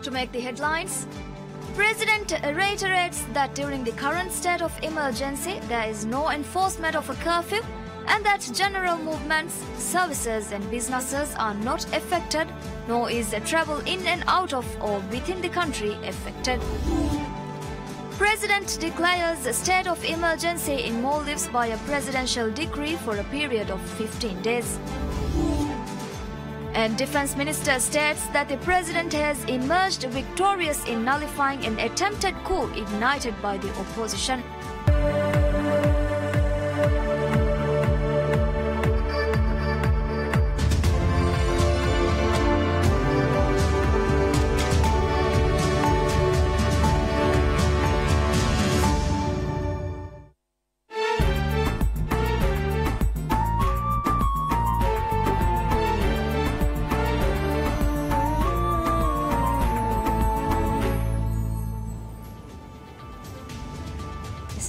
To make the headlines, President reiterates that during the current state of emergency, there is no enforcement of a curfew and that general movements, services and businesses are not affected, nor is travel in and out of or within the country affected. President declares a state of emergency in Maldives by a presidential decree for a period of 15 days. And Defense Minister states that the President has emerged victorious in nullifying an attempted coup ignited by the opposition.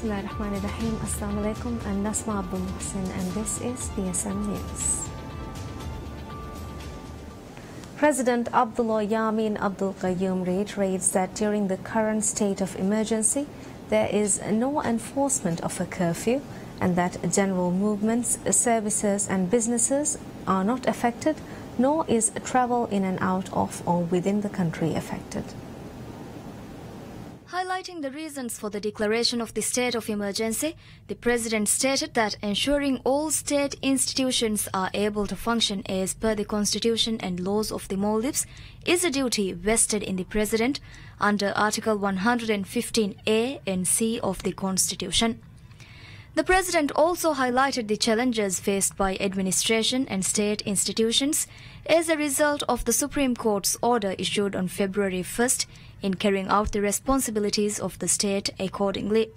Bismillahirrahmanirrahim. Assalamu alaikum. I'm Nasma Abdul Muhsin and this is PSM News. President Abdullah Yamin Abdul Qayyum reiterates that during the current state of emergency, there is no enforcement of a curfew and that general movements, services and businesses are not affected, nor is travel in and out of or within the country affected. Highlighting the reasons for the declaration of the state of emergency, the President stated that ensuring all state institutions are able to function as per the Constitution and laws of the Maldives is a duty vested in the President under Article 115A and C of the Constitution. The President also highlighted the challenges faced by administration and state institutions as a result of the Supreme Court's order issued on February 1st in carrying out the responsibilities of the state accordingly.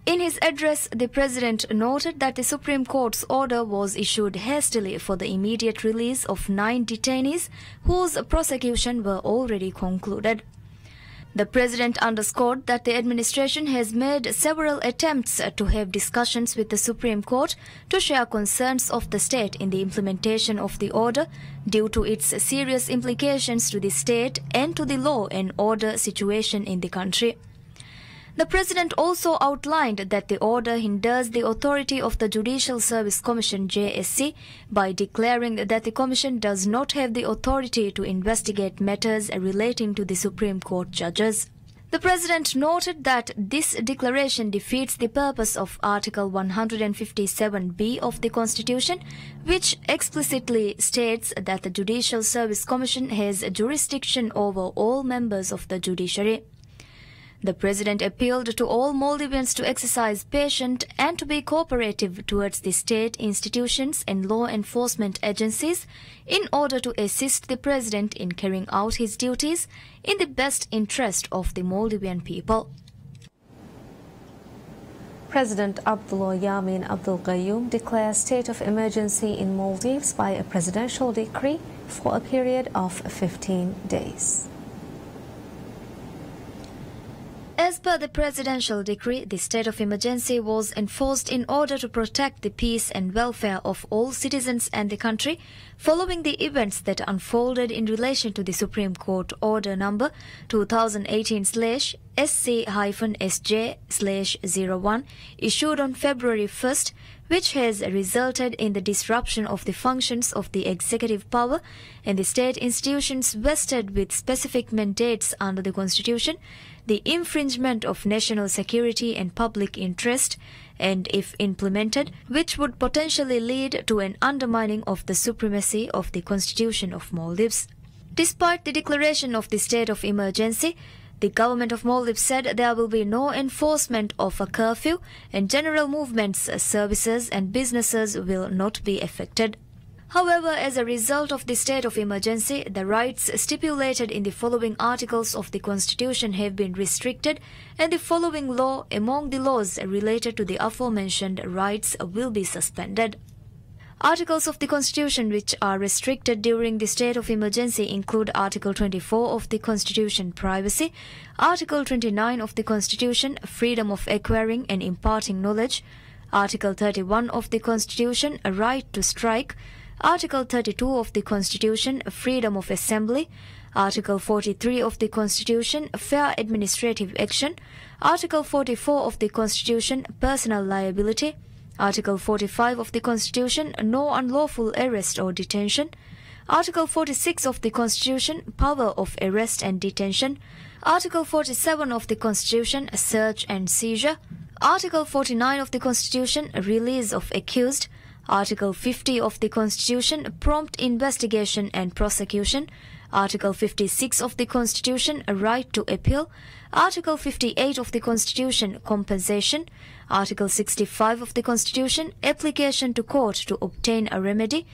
In his address, the President noted that the Supreme Court's order was issued hastily for the immediate release of 9 detainees whose prosecution were already concluded. The President underscored that the administration has made several attempts to have discussions with the Supreme Court to share concerns of the state in the implementation of the order due to its serious implications to the state and to the law and order situation in the country. The President also outlined that the order hinders the authority of the Judicial Service Commission JSC by declaring that the Commission does not have the authority to investigate matters relating to the Supreme Court judges. The President noted that this declaration defeats the purpose of Article 157B of the Constitution, which explicitly states that the Judicial Service Commission has jurisdiction over all members of the judiciary. The President appealed to all Maldivians to exercise patience and to be cooperative towards the state institutions and law enforcement agencies in order to assist the President in carrying out his duties in the best interest of the Maldivian people. President Abdullah Yamin Abdul Qayyum declares state of emergency in Maldives by a presidential decree for a period of 15 days. As per the presidential decree, the state of emergency was enforced in order to protect the peace and welfare of all citizens and the country following the events that unfolded in relation to the Supreme Court Order number 2018/SC-SJ/01 issued on February 1st, which has resulted in the disruption of the functions of the executive power and the state institutions vested with specific mandates under the Constitution, the infringement of national security and public interest, and if implemented, which would potentially lead to an undermining of the supremacy of the Constitution of Maldives. Despite the declaration of the state of emergency, the government of Maldives said there will be no enforcement of a curfew and general movements, services and businesses will not be affected. However, as a result of the state of emergency, the rights stipulated in the following articles of the Constitution have been restricted and the following law among the laws related to the aforementioned rights will be suspended. Articles of the Constitution which are restricted during the state of emergency include Article 24 of the Constitution, Privacy, Article 29 of the Constitution, Freedom of acquiring and imparting knowledge, Article 31 of the Constitution, a right to strike, Article 32 of the Constitution, freedom of assembly. Article 43 of the Constitution, fair administrative action. Article 44 of the Constitution, personal liability. Article 45 of the Constitution, no unlawful arrest or detention. Article 46 of the Constitution, power of arrest and detention. Article 47 of the Constitution, search and seizure. Article 49 of the Constitution, release of accused. Article 50 of the Constitution, prompt investigation and prosecution. Article 56 of the Constitution, right to appeal. Article 58 of the Constitution, compensation. Article 65 of the Constitution, application to court to obtain a remedy.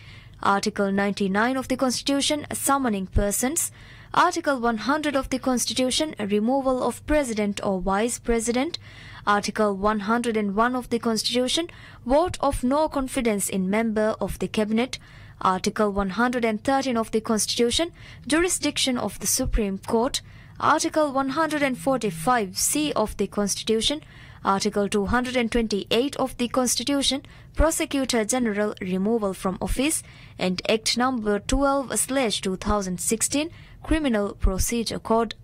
Article 99 of the Constitution, summoning persons. Article 100 of the Constitution, removal of President or Vice President. Article 101 of the Constitution, vote of no confidence in member of the Cabinet. Article 113 of the Constitution, jurisdiction of the Supreme Court. Article 145C of the Constitution. Article 228 of the Constitution, Prosecutor General removal from office, and Act Number 12/2016, Criminal Procedure Code.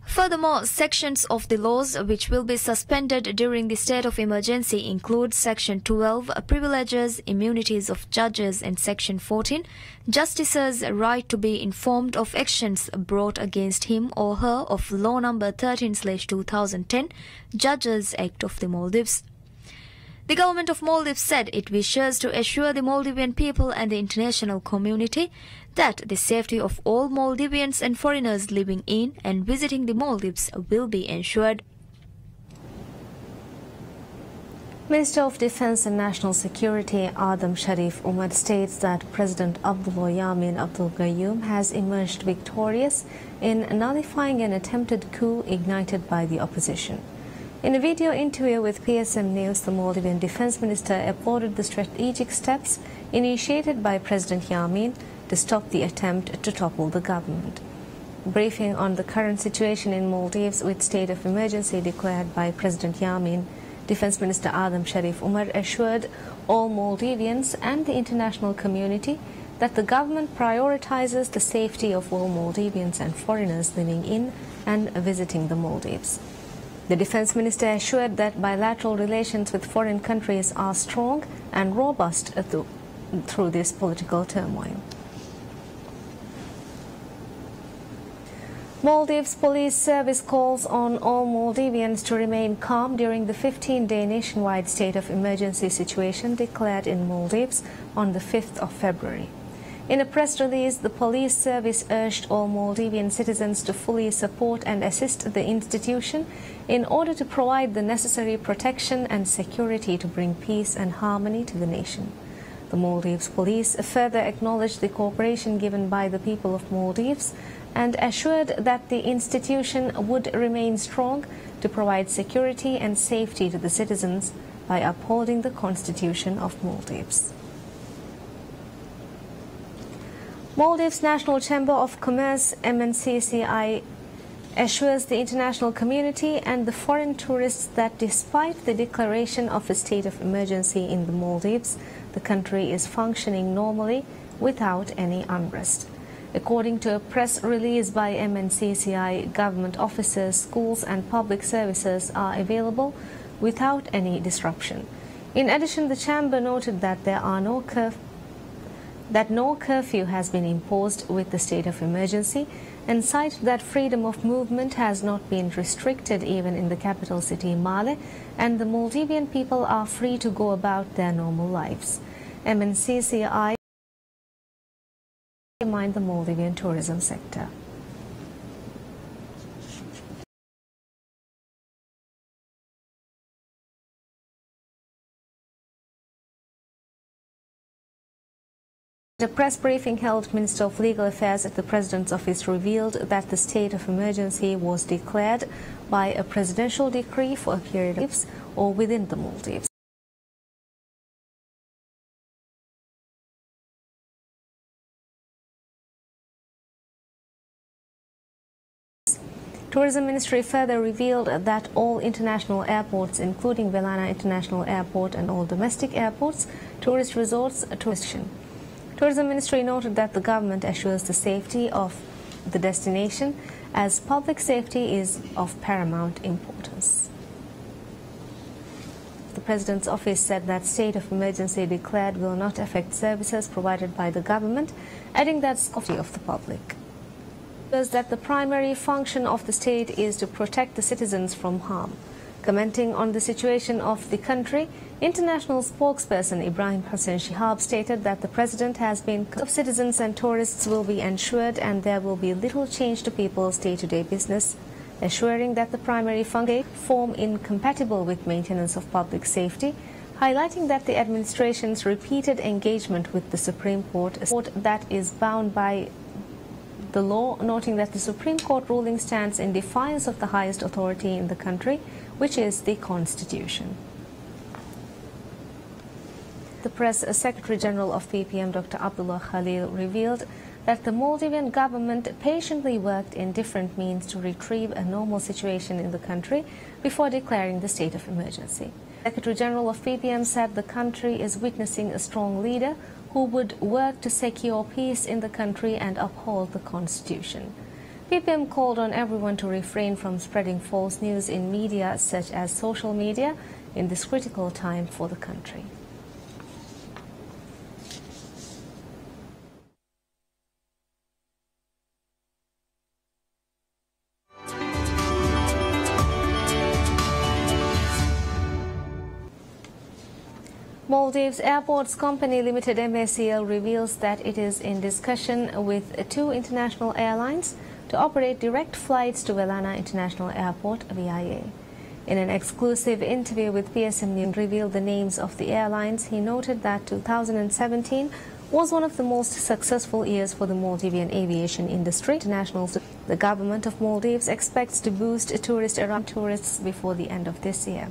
Furthermore, sections of the laws which will be suspended during the state of emergency include Section 12, privileges, immunities of judges, and Section 14, justice's right to be informed of actions brought against him or her of Law Number 13/2010, Judges Act of the Maldives. The government of Maldives said it wishes to assure the Maldivian people and the international community that the safety of all Maldivians and foreigners living in and visiting the Maldives will be ensured. Minister of Defence and National Security Adam Sharif Umar states that President Abdullah Yamin Abdul Gayoom has emerged victorious in nullifying an attempted coup ignited by the opposition. In a video interview with PSM News, the Maldivian Defence Minister applauded the strategic steps initiated by President Yamin to stop the attempt to topple the government. Briefing on the current situation in Maldives with state of emergency declared by President Yamin, Defence Minister Adam Sharif Umar assured all Maldivians and the international community that the government prioritizes the safety of all Maldivians and foreigners living in and visiting the Maldives. The Defence Minister assured that bilateral relations with foreign countries are strong and robust through this political turmoil. Maldives Police Service calls on all Maldivians to remain calm during the 15-day nationwide state of emergency situation declared in Maldives on the 5th of February. In a press release, the police service urged all Maldivian citizens to fully support and assist the institution in order to provide the necessary protection and security to bring peace and harmony to the nation. The Maldives police further acknowledged the cooperation given by the people of Maldives and assured that the institution would remain strong to provide security and safety to the citizens by upholding the Constitution of Maldives. Maldives National Chamber of Commerce (MNCCI) assures the international community and the foreign tourists that despite the declaration of a state of emergency in the Maldives, the country is functioning normally without any unrest. According to a press release by MNCCI, government offices, schools and public services are available without any disruption. In addition, the chamber noted that no curfew has been imposed with the state of emergency and cited that freedom of movement has not been restricted even in the capital city Male, and the Maldivian people are free to go about their normal lives. MNCCI mind the Maldivian tourism sector. At a press briefing held, Minister of Legal Affairs at the President's Office revealed that the state of emergency was declared by a presidential decree for a period of weeks or within the Maldives. Tourism Ministry further revealed that all international airports, including Velana International Airport and all domestic airports, tourist resorts, Tourism Ministry noted that the government assures the safety of the destination as public safety is of paramount importance. The President's office said that state of emergency declared will not affect services provided by the government, adding that safety of the public. That the primary function of the state is to protect the citizens from harm. Commenting on the situation of the country, international spokesperson Ibrahim Hassan Shihab stated that the President has been of citizens and tourists will be ensured and there will be little change to people's day-to-day business, assuring that the primary function form incompatible with maintenance of public safety, highlighting that the administration's repeated engagement with the Supreme Court that is bound by the law, noting that the Supreme Court ruling stands in defiance of the highest authority in the country, which is the Constitution. The Press Secretary General of PPM, Dr. Abdullah Khalil, revealed that the Maldivian government patiently worked in different means to retrieve a normal situation in the country before declaring the state of emergency. Secretary General of PPM said the country is witnessing a strong leader who would work to secure peace in the country and uphold the Constitution. PPM called on everyone to refrain from spreading false news in media such as social media in this critical time for the country. Maldives Airports Company Limited MACL reveals that it is in discussion with 2 international airlines to operate direct flights to Velana International Airport VIA. In an exclusive interview with PSM News revealed the names of the airlines, he noted that 2017 was one of the most successful years for the Maldivian aviation industry. The government of Maldives expects to boost tourists before the end of this year.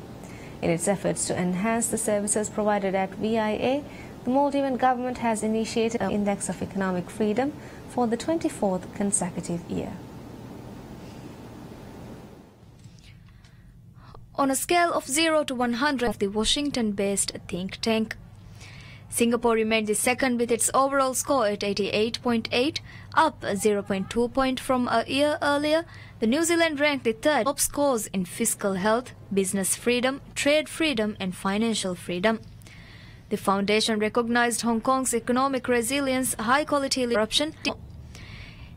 In its efforts to enhance the services provided at VIA, the Maldivian government has initiated an Index of Economic Freedom for the 24th consecutive year. On a scale of 0 to 100 of the Washington-based think tank, Singapore remained the second with its overall score at 88.8, up 0.2 point from a year earlier. The New Zealand ranked the third top scores in fiscal health, business freedom, trade freedom and financial freedom. The foundation recognized Hong Kong's economic resilience, high-quality corruption.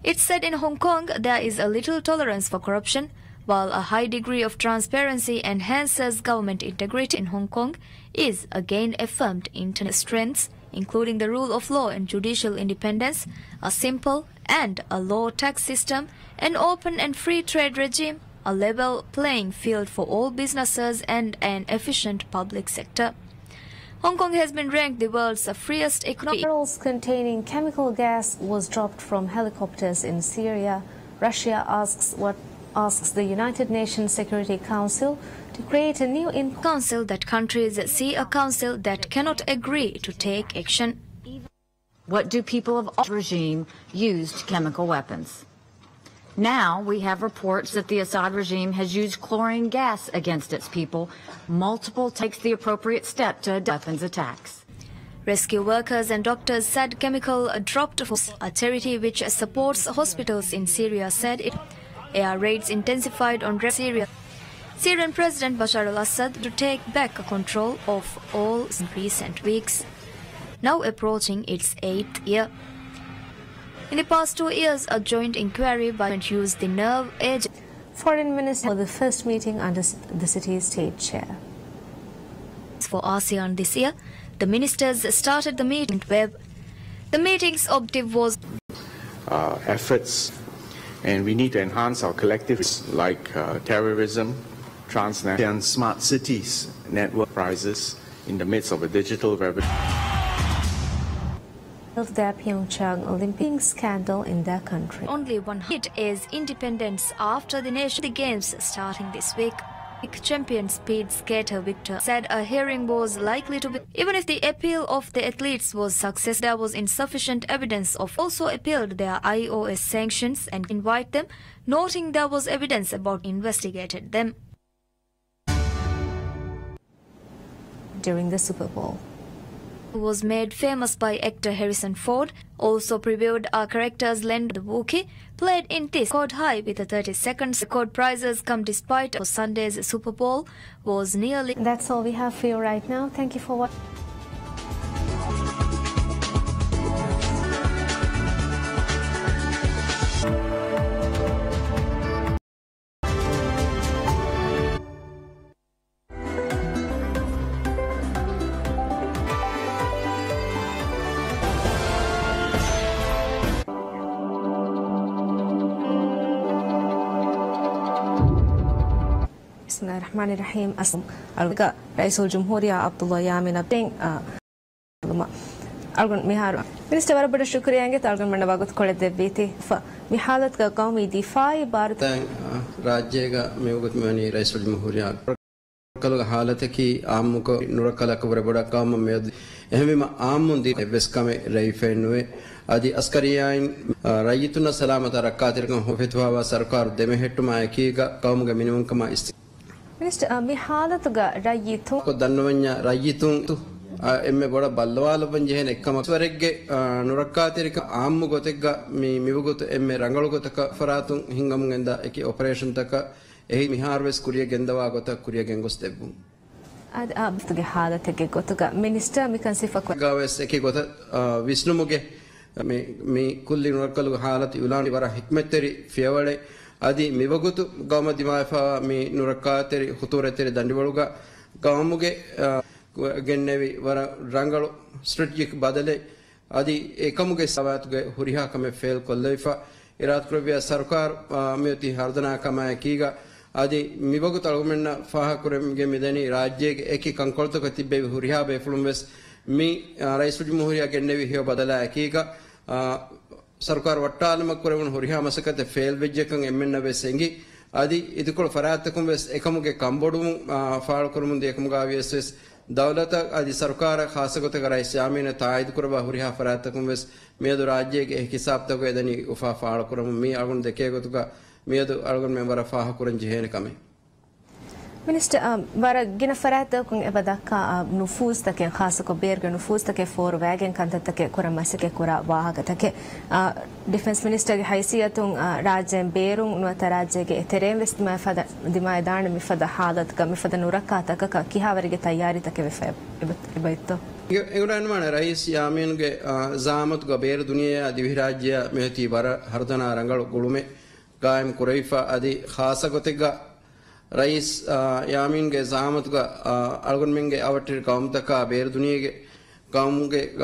It said in Hong Kong there is a little tolerance for corruption, while a high degree of transparency enhances government integrity in Hong Kong is again affirmed internal strengths, including the rule of law and judicial independence, a simple and a low tax system, an open and free trade regime, a level playing field for all businesses and an efficient public sector. Hong Kong has been ranked the world's freest economy. Barrels containing chemical gas was dropped from helicopters in Syria. Russia asks the United Nations Security Council to create a new council that countries see a council that cannot agree to take action. What do people of the regime used chemical weapons? Now we have reports that the Assad regime has used chlorine gas against its people. Multiple takes the appropriate step to weapons attacks. Rescue workers and doctors said chemical dropped. A charity which supports hospitals in Syria said it. Air raids intensified on Syria. Syrian President Bashar al-Assad to take back control of all in recent weeks, now approaching its 8th year. In the past 2 years, a joint inquiry by used the nerve edge. Foreign Minister for the first meeting under the city's state chair. For ASEAN this year, the ministers started the meeting web. The meeting's objective was efforts, and we need to enhance our collectives like terrorism, transnational smart cities, network prizes in the midst of a digital revolution. Of their Pyeongchang Olympic scandal in their country. Only one hit is independence after the National Games starting this week. Champion speed skater Victor said a hearing was likely to be. Even if the appeal of the athletes was success, there was insufficient evidence of. Also appealed their IOS sanctions and invite them, noting there was evidence about investigated them. During the Super Bowl. was made famous by actor Harrison Ford. Also previewed are characters Len the Wookiee, played in this record high with the 30 seconds. Record prizes come despite for Sunday's Super Bowl was nearly. That's all we have for you right now. Thank you for watching. Bismillahirrahmanirrahim. Alga Raisul Jumhuriya Abdullah Yamin Abding Algun Mihar. Minister Varabada Shukriyange Algun Manavagut Kole Debiti for Mihalat Gaumi Defy Bar Rajega Megut Mani Raisul Jumhuriya Kalu Halataki Amuko Nurakala Varabada Kama Med Ehmima Amundi Veskame Raifenwe Adi Askariyain Rayituna Salamata Rakatirkan Hofetwa Sarkar Demehetuma Akiga Kaumuga Minimum Kama Isti. Minister, Mihalatuga Rayitu. Danwanya Rayitun emme boda ballawala banjehen ekkama swaregge nurakatirika ammu gotega mivugut emme rangalu gotaka faratun hingam genda eki operation taka ehi miharves kuriya gendawa gota kuriya gengos debbu ad abtuge halatege gotuga minister mikan sifa gaves eki gota visnumuge me kulli nurakalu halat ulani wara hikmetteri fiawale adi mivagutu gawma dimaifa mi nurakateri hutureteri dandiwaluga gawmuge gennevi wara rangalu strategic badale adi ekamuge savatuge huriha kame fail kolleifa irat kurbiya sarkar meti hardana kama kiga adi mivagutu argumenna faha kuremge midani rajyege eki kankolto katibbe huriha be fulumves mi raisul jumhuriya gennevi hiyo badala kiga Sarkar Watalama Kuran Huriha Masakate fail Vijakan Emena Vesengi Adi Idukul Faratakum Ves Ekamuke Kambodum Falkurum de Ekamugavies Daulata Adi Sarkara Hasakota Raisiamina Taid Kurba Huriha Faratakum Ves Medu Rajek Ekisapta Vedani Ufa Falkurum me Argun de Kegotuka Medu Argun member of Fahakuran Jihen Kame. Minister, bara gina farata kung ebadaka nufus take khasa ko berga nufus take for wagen kanta take kura masake kura wahaga take defense minister ge haysiyatun rajem berung nuata rajye ge terem west ma fada dimay dan mi fada halat ka mi fada nurakata ka kihawarige tayari take vefa ebaitto eguran mana rais yamin ge zamat go ber duniya divi rajya mehti bara hardana rangal gulume gaim kuraifa adi khasa gotega Rais Yamin ge Zahmatuga Algun Menge Avatir Kaumtaka Bear Dunige Kaumge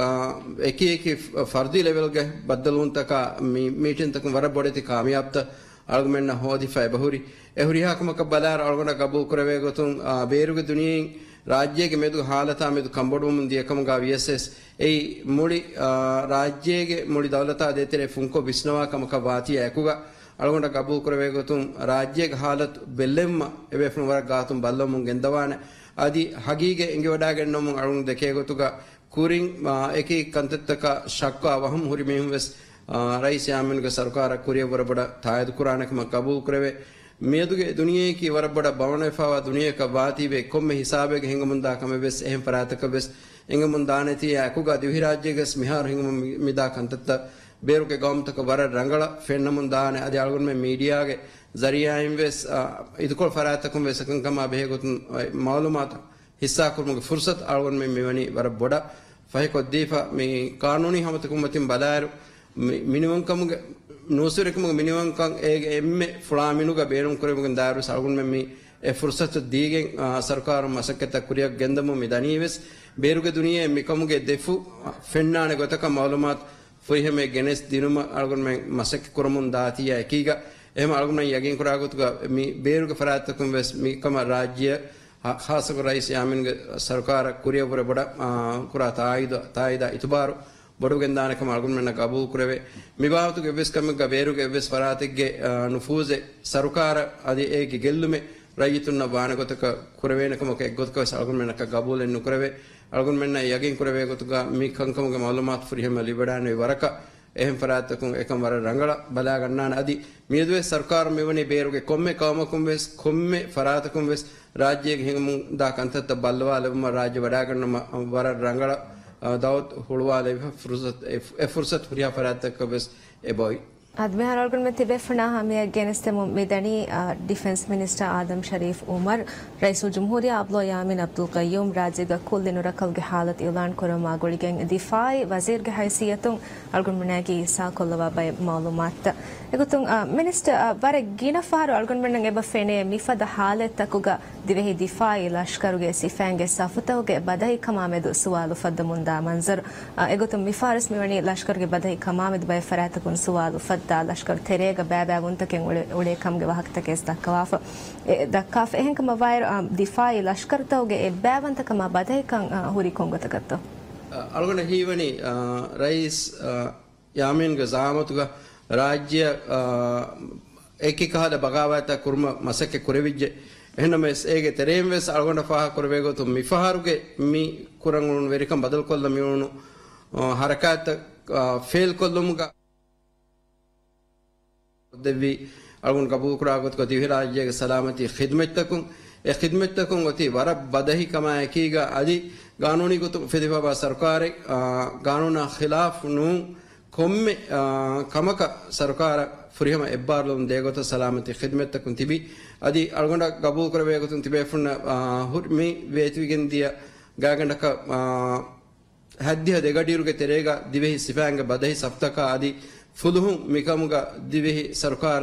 Eki Fardi level ge Badaluntaka meeting Takum Varabodeti Kamiapta Argumenta Hodi Fibahuri Ehuri Hakamaka Balar Algona Kabu Kurevegotum Beruga Duni Rajye Medu Halata Medu Kambodum the Akamuga VSS A Muri Rajye Muri Dalata Detere Funko Bisnova Kamakavati Akuga Algonda Kabu Kurevegotum Rajyek Halat Belemma away from where Gatum Balomung Gendavan Adi Hagige Ingevadagan Nomung Arung the Kegotuga Kuring Eki Kantataka Shakka Waham Hurimes Rais Yamin Sarkara Kuria Varabada Tayad Kuranak Kabu Kureve Meduge Dunieki Varabada Bavanefa Dunieka Vati Ve Komme Hisabe Hingamunda Kameves Em Paratakabes Ingamundaneti Akuga Divirajegas Mihar Hingam Mida Kantata Beruke Gomtaka Vara Rangala, Fenamundana, Adi Algun Media, Zaria Inves, Idukol Faratakum Vesakama Behegutun Malumat, Hisakum Fursat, Algun Mimani, Varaboda, Fahiko Defa, me Karnuni Hamatakumatim Badar, minimum come Nusurikum, minimum kang egg, Flaminuga, Berum Kurim Darus, Algun Memi, a Fursat digging, Sarkar, Masaketa Kuria, Gendamu, Midanives, Beruga Dunia, Mikamuge Defu, Fenna, Gotaka Malumat. Fiheme Genes Dinuma Algon Masek Kurmundatia Kiga, Em Algon Yagin Kuragutuga, me Beruga Faratakum West, me Kama Rajya, Hasako Rais Yamin Sarkara, Kuria Burabada, Kurata, Taida, Itubaru, Borugandana Kamalgun Kabu Kureve, Miba to Gavis Kamaka Beruga Ves Farate Nufuze, Sarukara, Adi Egi Gelume, Rayituna Vanagotaka, Kurevena Kamaka, Gotkas, Algonmanaka Gabul and Nukreve. Algunmena Yagin Kurevegotuga, Mi Kankam Malumat for him a Liberan Varaka, Ehem Faratakum Ekamara Rangala, Balaganan Adi, Midway Sarkar Mivani Beruge, Komme Kamakumbes, Komme Faratakumbes, Rajik Hingum da Kantata Balwa, Levma Raja Vadagan Vara Rangala, Dawood हुड़वाले फुर्सत हुरिया फरात तक बस a boy आदमी हरालगुन में तिबे फना हमें against मिदनी defence minister आदम शरीफ उमर रईसुल जमहूरिया अब्दुल्ला यामीन अब्दुल क़य्यूम राज्य का कुल दिन रखल के हालत ऐलान करो मागुड़ी गैंग दिफाई वजीर के हैसियतों अलगुन मना की ईसा कोल्लवा बाय मालूमात एगुतुं मिनिस्टर बारे गिना फार अलगुन मना बफेने मिफद हालत तकुगा दिवेही दिफाई लश्कर के सिफेंगे सफुतों के बधाई खमामेद सुवाल फद मुंदा मंजर एगुतुं मिफारस मिवनी लश्कर के बधाई खमामेद बाय फरात कुन सुवाल फद लश्कर तेरेगा बैबा उनतके उड़े कम के वक्त तक इस दक्काफ एहन कम वायर दिफाई लश्कर तोगे ए बैवन तक मा बधाई कं हुरी कोंगो तकत्तो अलगुन हीवनी रईस यामीन के ज़ामत का राज्य एक ही कहा बगावत कुर्म मसके कुरेविजे එහෙනම් මේ ඒගේ තෙරේම් වෙස් අලගොන්න ෆාහ කරවේගෝ තු මිෆහරුගේ මි කුරංගුන් වෙරිකම් බදල් කොල්ල මියුණු හරකත් ෆේල් කොල්ලමුගා දෙවි අලගොන් කබූල් කරාගොත් කති විරාජ්‍යගේ සලාමති ඛිදමත්තකුන් ඒ ඛිදමත්තකුන් ඔති වර බදහි කමා එකීගා අදි قانوني كتب في دفاع سركار قانون خلاف نو كم كمك سركار فريهم إبار لهم دعوة سلامة خدمة تكون تبي أدي أرغندا قبول كربي كتون تبي فن هرمي ويتويجن ديا قاعدنا ك هديه دعاديرو كتريجا دبيه سفانج بديه سبتكا أدي فلهم ميكاموجا دبيه سركار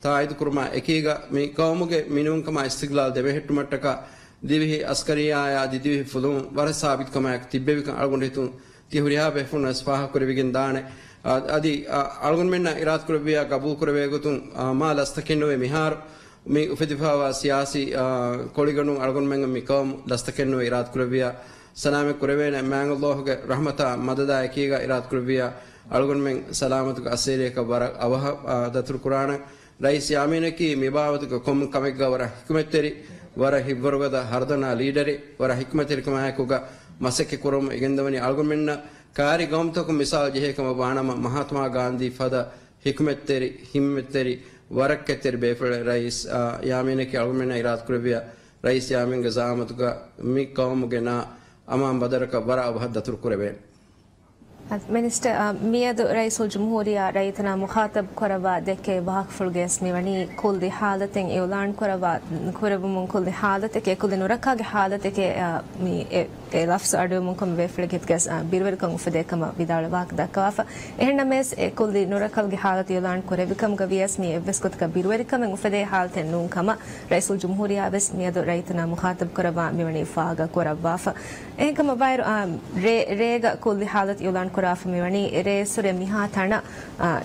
تايد كرما إكيجا ميكاموجا مينون كما استقلال دبيه تمتكا दिवी अस्करिया या दिवी फुलुम वर साबित कमाय तिब्बे भी अलगुन हेतु तिहुरिया बेफुन अस्फाह करे बिगिन दाने आदि अलगुन में ना इराद करे बिया कबूल करे बेगो तुम माल लस्तकेन्नो मिहार मी उफदिफावा सियासी कोलिगनु अलगुन में मिकम लस्तकेन्नो इराद करे बिया सलाम करे बे मैंग अल्लाह के रहमता मददा एकीगा इराद करे बिया अलगुन में सलामत का असेरे का वर अवह दतुर कुरान रईस यामीन की मिबावत को कम कमेगा वर हिकमत तेरी वरा हिब्बरगदा हरदना लीडरे वरा हिकमतिरकमायकुगा मसके कुरम इगंदवनी अलगुमेन्ना कारी गौमतक मिसाल जेहेकम बाणम महात्मा गांधी फद हिकमतेरी हिम्मतेरी वरक्केतेरी बेफल रईस यामीने के अलगुमेन्ना इराद कुरबिया रईस यामीन गजामतुगा मि कौमगेना अमाम बदरक वरा अबहदतुर कुरबे मिनिस्टर मियाद रईसुल जमहूरिया रईतना मुखातब करवा देखे वाकफुल गैस मिवनी कुल दी हालतें ऐलान करवा कुरबमुन कुल दी हालत के कुल नुरका के हालत के मी ए लफ्ज़ अडो मुकम वेफ्लेगेत गैस बिरवर कंग फदे कम विदाल वाक दकाफ एहना मेस कुल दी नुरका के हालत ऐलान करे बिकम गवियस मी एवस्कोत का बिरवर कम फदे हालत नुन कमा रईसुल जमहूरिया बस मियाद रईतना मुखातब करवा मिवनी फागा करवा एह कम वायर रेगा कुल दी हालत ऐलान कराफ मिवनी रे सुरे मिहा थाना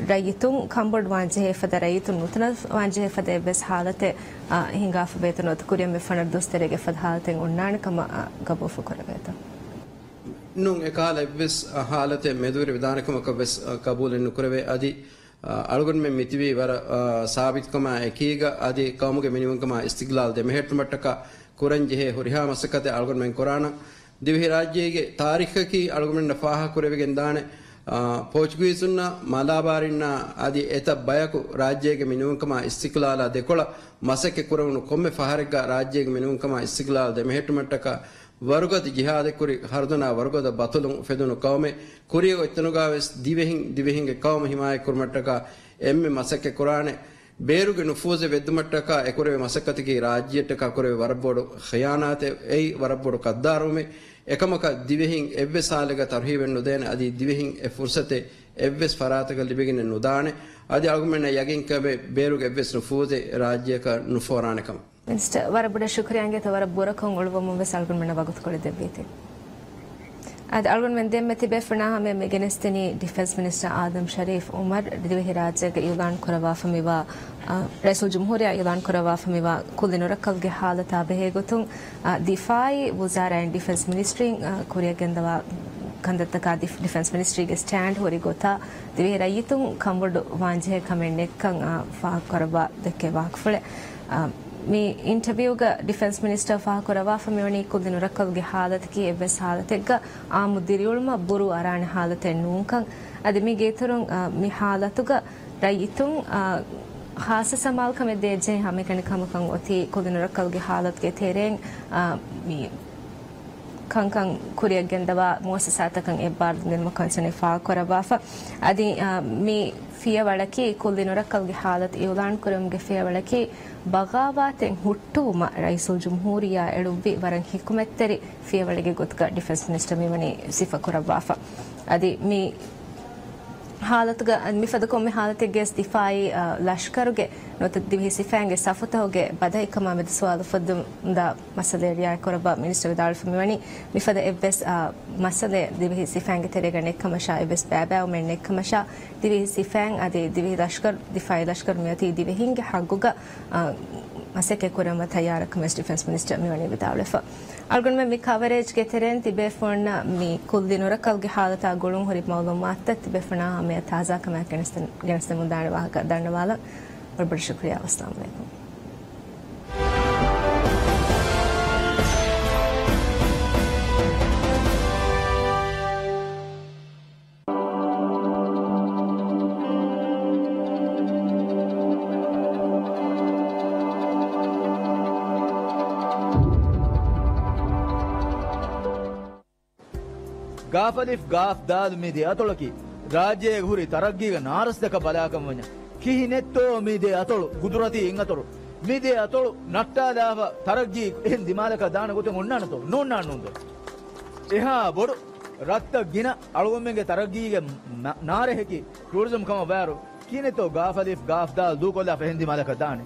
रईतुं कंबोड वांजे फद रईतुं नुतन वांजे फद बस हालत हिंगाफ बेतनो कुरियम में फनर दोस्तरे के फद हालत उन्नान कम गबो फकरवेता नुं एकाल बस हालत मेदूर विधान कम बस कबूल नुकरवे आदि अलगुन में मितिवी वर साबित कमा एकीगा आदि कौम के मिनिमम कमा इस्तिगलाल दे मेहट मटका कुरंजे है हुरिया मसकते अलगुन में कुराना दिव्य राज्य के तारीख की अलगुन नफाह कुरेवे गेंदाने पोर्चुगीसुन्ना मालाबारिन्ना आदि एत बयकु राज्य के मिनुकमा इस्तिक्लाल देकोला मसके कुरवनु कोम्मे फहरगा राज्य के मिनुकमा इस्तिक्लाल दे मेहट मटका वर्गत जिहाद कुरी हरदना वर्गत बतुलु फेदुनु कौमे कुरियो इतनुगावेस दिवेहिं के कौम हिमाय कुरमटका एम्मे मसके कुराने ಬೇರುಗೆ ನುಫೂಜೆ ವೆದ್ದುಮಟ್ಟಕ ಎಕುರೆವೆ ಮಸಕತಿಗೆ ರಾಜ್ಯಟಕ ಕುರೆವೆ ವರಬೋಡು ಖಯಾನಾತೆ ಏ ವರಬೋಡು ಕದ್ದಾರುಮೆ එකමක දිවෙහින් එව්වෙ සාලක තරහිවෙන් නොදෙන අදි දිවෙහින් එ ෆුර්සතේ එව්වෙස් ෆරාතක ලිබෙගෙන නොදානේ අදි අගමෙන්න යගින් කබේ බේරුගේ එව්වෙස් නුෆූදේ රාජ්‍යක නුෆෝරානකම මිනිස්ටර් වරබුඩ ශුක්‍රියාන්ගේ තවර බොරකන් ඔළුවම වෙසල්ගුන් මෙන්න වගුත් කොළ දෙබීති ad algun men dem meti befna hame megenesteni defense minister Adam Sharif Umar divehi rajya ke ऐलान करवा फमिवा रईसुल जमहूरिया ऐलान करवा फमिवा कुलिन रकल के हालत आबे गोतुं दिफाई वजारा एंड डिफेंस मिनिस्ट्री कोरिया गेंदवा कंदतका डिफेंस मिनिस्ट्री के स्टैंड होरी गोता दिवेहि रयितुं कंबड वांजे कमेंड नेक्कं फा करवा देके वाकफले मी इंटरव्यू का डिफेंस मिनिस्टर फाह करवा फमिवनी कुल रकल के हालत की एवस हालत का आम दिरियुल्मा बुरु अरान हालत नूंकं अदि मी गेतरुं मी हालत का रयितुं खास समाल कमे दे जे हमें कने कम कंग ओती कुल रकल के हालत के थेरें मी kankan kuriyak gendawa muassasatakan ebbarden makansane fa korabafa adi mi fiya walaki kullinurakkalge halat iulan kurumge fiya walaki bagawaten huttuma raisul jumhuriya edubbi waran hikumetteri fiya walige gotka defense minister mimani sifa korabafa adi mi ಹಾಲತ್ಗ ಮಿಫದಕೊಮ್ಮೆ ಹಾಲತಿಗೆ ದಿಫಾಯಿ ಲಷ್ಕರ್ಗೆ ನೋತ ದಿವಿ ಸಿಫಾಂಗೆ ಸಫತೋಗೆ ಬದೈಕಮ ಮೆದ ಸವಾಲು ಫದ್ದ ಮಸಲೆ ರಿಯಾ ಕೊರಬ minister ವಿದಾಲ್ ಫಮಿವನಿ ಮಿಫದ ಎವ್ವೆಸ್ ಮಸಲೆ ದಿವಿ ಸಿಫಾಂಗೆ ತೆರೆಗನೆ ಕಮಶಾ ಎವ್ವೆಸ್ ಬಾಬಾವ್ ಮೆನ್ನೆ ಕಮಶಾ ದಿವಿ ಸಿಫಾಂಗ್ ಅದೆ ದಿವಿ ಲಷ್ಕರ್ ದಿಫಾಯಿ ಲಷ್ಕರ್ ಮಿಯತಿ ದಿವಿ ಹಿಂಗೆ ಹಗ್ಗುಗ ಮಸಕೆ ಕೊರಮ ತಯಾರ ಕಮಸ್ defence minister ಮಿವನಿ ವಿದಾಲ್ ಫ algon me coverage ke teren tibe fonna mi kuldinora kalge halata golun hori malumat tibe fona me taza kama gensten mundane wahaka danwala bar shukriya assalamu alaikum ಗಾಫಲಿಫ್ ಗಾಫ್ ದಾಲ್ ಮೀದೆ ಅತೊಳಕಿ ರಾಜ್ಯ ಹುರಿ ತರಗ್ಗಿಗ ನಾರಸ್ದಕ ಬಲಾಕಮವನ ಕಿಹಿನೆತ್ತೋ ಮೀದೆ ಅತೊಳು ಗುದುರತಿ ಇಂಗತೊಳು ಮೀದೆ ಅತೊಳು ನಟ್ಟಾದಾವ ತರಗ್ಗಿ ಎನ್ ದಿಮಾಲಕ ದಾನ ಗೊತ್ತೆ ಒಣ್ಣಾನತೊ ನೋಣ್ಣಾನುಂದು ಎಹಾ ಬೊಡು ರಕ್ತ ಗಿನ ಅಳುಗೊಮ್ಮೆಗೆ ತರಗ್ಗಿಗೆ ನಾರೆ ಹೆಕಿ ಟೂರಿಸಂ ಕಮ ಬಾರು ಕಿನೆತ್ತೋ ಗಾಫಲಿಫ್ ಗಾಫ್ ದಾಲ್ ದೂಕೊಲ್ಲ ಫೆನ್ ದಿಮಾಲಕ ದಾನೆ